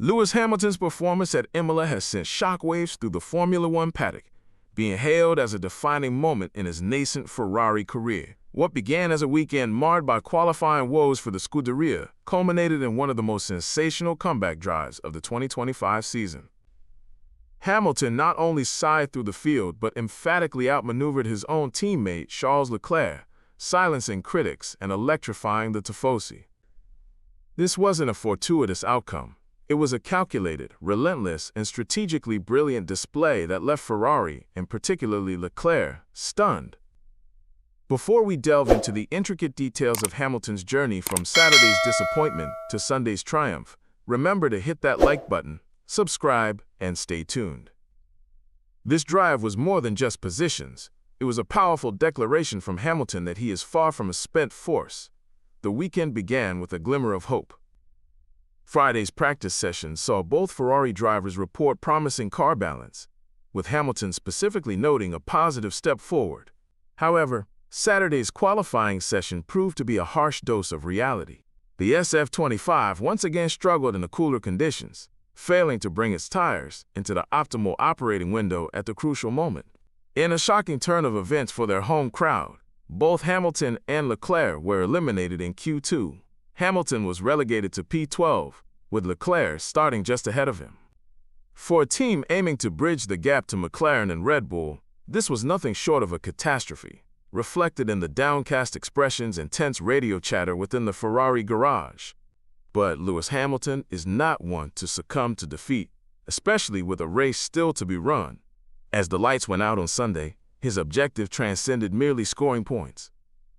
Lewis Hamilton's performance at Imola has sent shockwaves through the Formula One paddock, being hailed as a defining moment in his nascent Ferrari career. What began as a weekend marred by qualifying woes for the Scuderia culminated in one of the most sensational comeback drives of the 2025 season. Hamilton not only sighed through the field but emphatically outmaneuvered his own teammate Charles Leclerc, silencing critics and electrifying the tifosi. This wasn't a fortuitous outcome. It was a calculated, relentless, and strategically brilliant display that left Ferrari, and particularly Leclerc, stunned. Before we delve into the intricate details of Hamilton's journey from Saturday's disappointment to Sunday's triumph, remember to hit that like button, subscribe, and stay tuned. This drive was more than just positions. It was a powerful declaration from Hamilton that he is far from a spent force. The weekend began with a glimmer of hope. Friday's practice session saw both Ferrari drivers report promising car balance, with Hamilton specifically noting a positive step forward. However, Saturday's qualifying session proved to be a harsh dose of reality. The SF25 once again struggled in the cooler conditions, failing to bring its tires into the optimal operating window at the crucial moment. In a shocking turn of events for their home crowd, both Hamilton and Leclerc were eliminated in Q2. Hamilton was relegated to P12, with Leclerc starting just ahead of him. For a team aiming to bridge the gap to McLaren and Red Bull, this was nothing short of a catastrophe, reflected in the downcast expressions and tense radio chatter within the Ferrari garage. But Lewis Hamilton is not one to succumb to defeat, especially with a race still to be run. As the lights went out on Sunday, his objective transcended merely scoring points.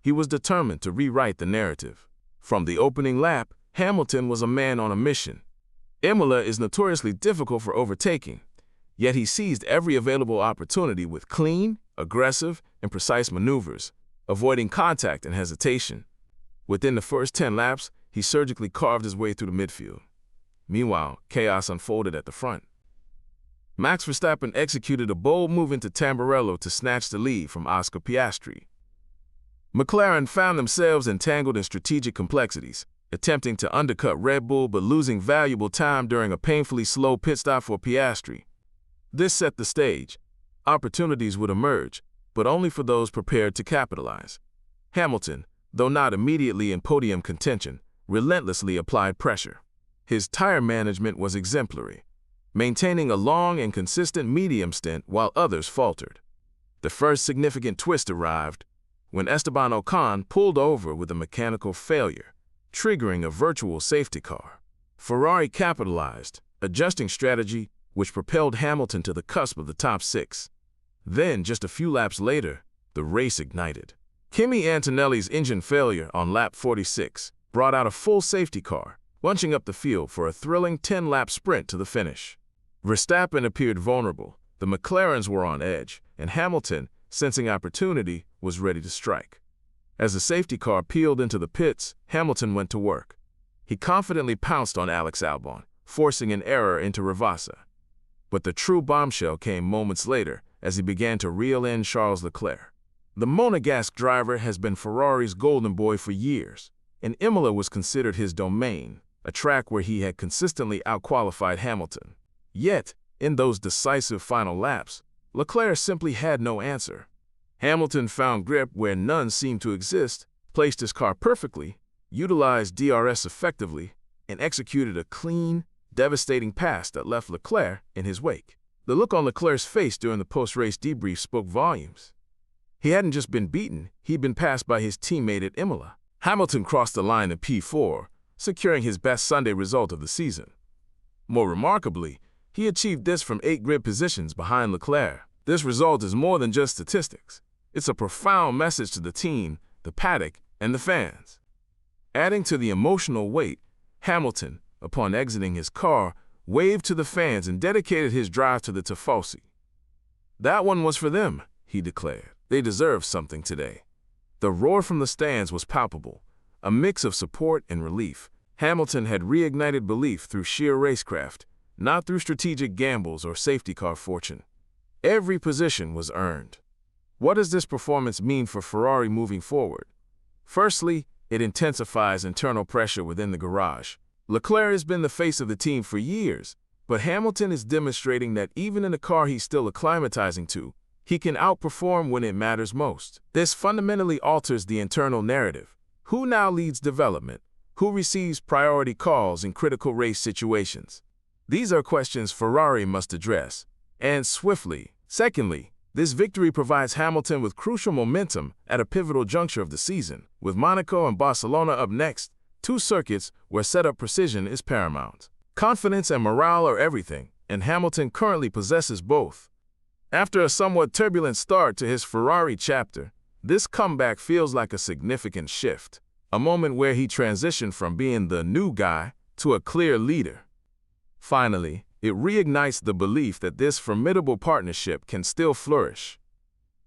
He was determined to rewrite the narrative. From the opening lap, Hamilton was a man on a mission. Imola is notoriously difficult for overtaking, yet he seized every available opportunity with clean, aggressive, and precise maneuvers, avoiding contact and hesitation. Within the first 10 laps, he surgically carved his way through the midfield. Meanwhile, chaos unfolded at the front. Max Verstappen executed a bold move into Tamburello to snatch the lead from Oscar Piastri. McLaren found themselves entangled in strategic complexities, attempting to undercut Red Bull but losing valuable time during a painfully slow pit stop for Piastri. This set the stage. Opportunities would emerge, but only for those prepared to capitalize. Hamilton, though not immediately in podium contention, relentlessly applied pressure. His tire management was exemplary, maintaining a long and consistent medium stint while others faltered. The first significant twist arrived when Esteban Ocon pulled over with a mechanical failure, triggering a virtual safety car. Ferrari capitalized, adjusting strategy which propelled Hamilton to the cusp of the top six. Then, just a few laps later, the race ignited. Kimi Antonelli's engine failure on lap 46 brought out a full safety car, bunching up the field for a thrilling 10-lap sprint to the finish. Verstappen appeared vulnerable, the McLarens were on edge, and Hamilton, sensing opportunity, was ready to strike. As the safety car peeled into the pits, Hamilton went to work. He confidently pounced on Alex Albon, forcing an error into Ravassa. But the true bombshell came moments later as he began to reel in Charles Leclerc. The Monegasque driver has been Ferrari's golden boy for years, and Imola was considered his domain, a track where he had consistently outqualified Hamilton. Yet, in those decisive final laps, Leclerc simply had no answer. Hamilton found grip where none seemed to exist, placed his car perfectly, utilized DRS effectively, and executed a clean, devastating pass that left Leclerc in his wake. The look on Leclerc's face during the post-race debrief spoke volumes. He hadn't just been beaten, he'd been passed by his teammate at Imola. Hamilton crossed the line in P4, securing his best Sunday result of the season. More remarkably, he achieved this from 8 grid positions behind Leclerc. This result is more than just statistics. It's a profound message to the team, the paddock, and the fans. Adding to the emotional weight, Hamilton, upon exiting his car, waved to the fans and dedicated his drive to the tifosi. "That one was for them," he declared. "They deserve something today." The roar from the stands was palpable, a mix of support and relief. Hamilton had reignited belief through sheer racecraft, not through strategic gambles or safety car fortune. Every position was earned. What does this performance mean for Ferrari moving forward? Firstly, it intensifies internal pressure within the garage. Leclerc has been the face of the team for years, but Hamilton is demonstrating that even in a car he's still acclimatizing to, he can outperform when it matters most. This fundamentally alters the internal narrative. Who now leads development? Who receives priority calls in critical race situations? These are questions Ferrari must address, and swiftly. Secondly, this victory provides Hamilton with crucial momentum at a pivotal juncture of the season. With Monaco and Barcelona up next, two circuits where setup precision is paramount. Confidence and morale are everything, and Hamilton currently possesses both. After a somewhat turbulent start to his Ferrari chapter, this comeback feels like a significant shift, a moment where he transitioned from being the new guy to a clear leader. Finally, it reignites the belief that this formidable partnership can still flourish.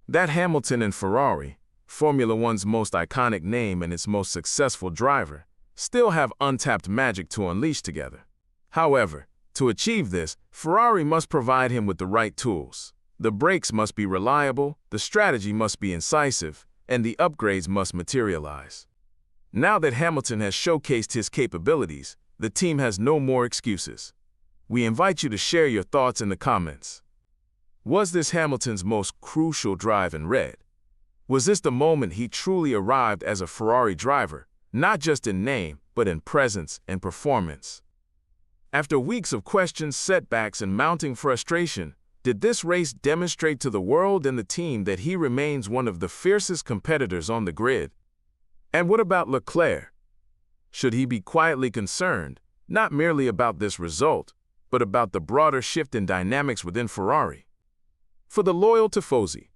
That Hamilton and Ferrari, Formula One's most iconic name and its most successful driver, still have untapped magic to unleash together. However, to achieve this, Ferrari must provide him with the right tools. The brakes must be reliable, the strategy must be incisive, and the upgrades must materialize. Now that Hamilton has showcased his capabilities, the team has no more excuses. We invite you to share your thoughts in the comments. Was this Hamilton's most crucial drive in red? Was this the moment he truly arrived as a Ferrari driver, not just in name, but in presence and performance? After weeks of questions, setbacks, and mounting frustration, did this race demonstrate to the world and the team that he remains one of the fiercest competitors on the grid? And what about Leclerc? Should he be quietly concerned, not merely about this result, but about the broader shift in dynamics within Ferrari? For the loyal tifosi,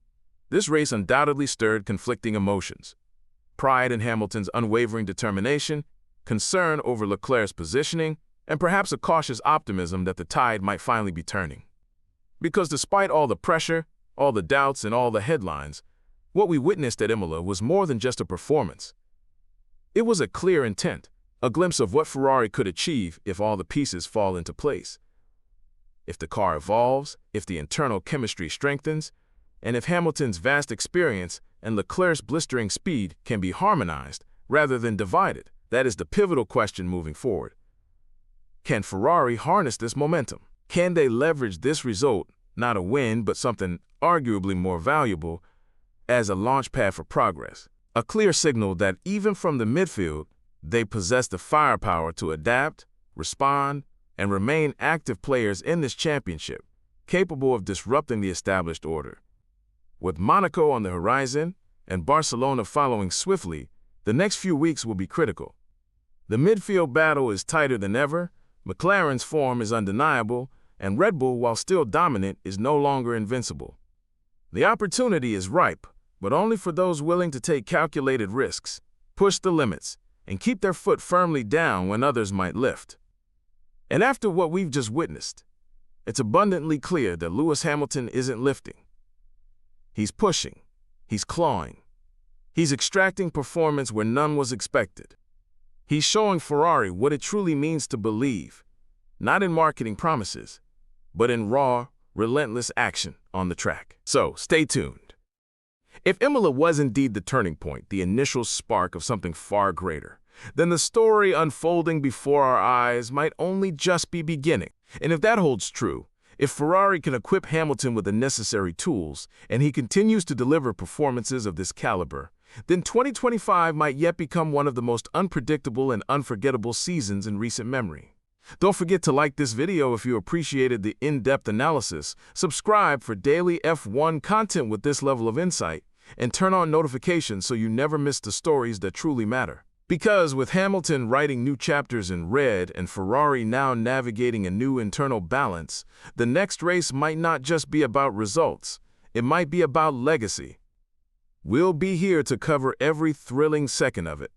this race undoubtedly stirred conflicting emotions. Pride in Hamilton's unwavering determination, concern over Leclerc's positioning, and perhaps a cautious optimism that the tide might finally be turning. Because despite all the pressure, all the doubts, and all the headlines, what we witnessed at Imola was more than just a performance. It was a clear intent, a glimpse of what Ferrari could achieve if all the pieces fall into place. If the car evolves, if the internal chemistry strengthens, and if Hamilton's vast experience and Leclerc's blistering speed can be harmonized rather than divided, that is the pivotal question moving forward. Can Ferrari harness this momentum? Can they leverage this result, not a win, but something arguably more valuable, as a launchpad for progress? A clear signal that even from the midfield, they possess the firepower to adapt, respond, and remain active players in this championship, capable of disrupting the established order. With Monaco on the horizon and Barcelona following swiftly, the next few weeks will be critical. The midfield battle is tighter than ever, McLaren's form is undeniable, and Red Bull, while still dominant, is no longer invincible. The opportunity is ripe, but only for those willing to take calculated risks, push the limits, and keep their foot firmly down when others might lift. And after what we've just witnessed, it's abundantly clear that Lewis Hamilton isn't lifting. He's pushing, he's clawing, he's extracting performance where none was expected. He's showing Ferrari what it truly means to believe, not in marketing promises, but in raw, relentless action on the track. So, stay tuned. If Imola was indeed the turning point, the initial spark of something far greater, then the story unfolding before our eyes might only just be beginning. And if that holds true, if Ferrari can equip Hamilton with the necessary tools, and he continues to deliver performances of this caliber, then 2025 might yet become one of the most unpredictable and unforgettable seasons in recent memory. Don't forget to like this video if you appreciated the in-depth analysis, subscribe for daily F1 content with this level of insight, and turn on notifications so you never miss the stories that truly matter. Because with Hamilton writing new chapters in red and Ferrari now navigating a new internal balance, the next race might not just be about results, it might be about legacy. We'll be here to cover every thrilling second of it.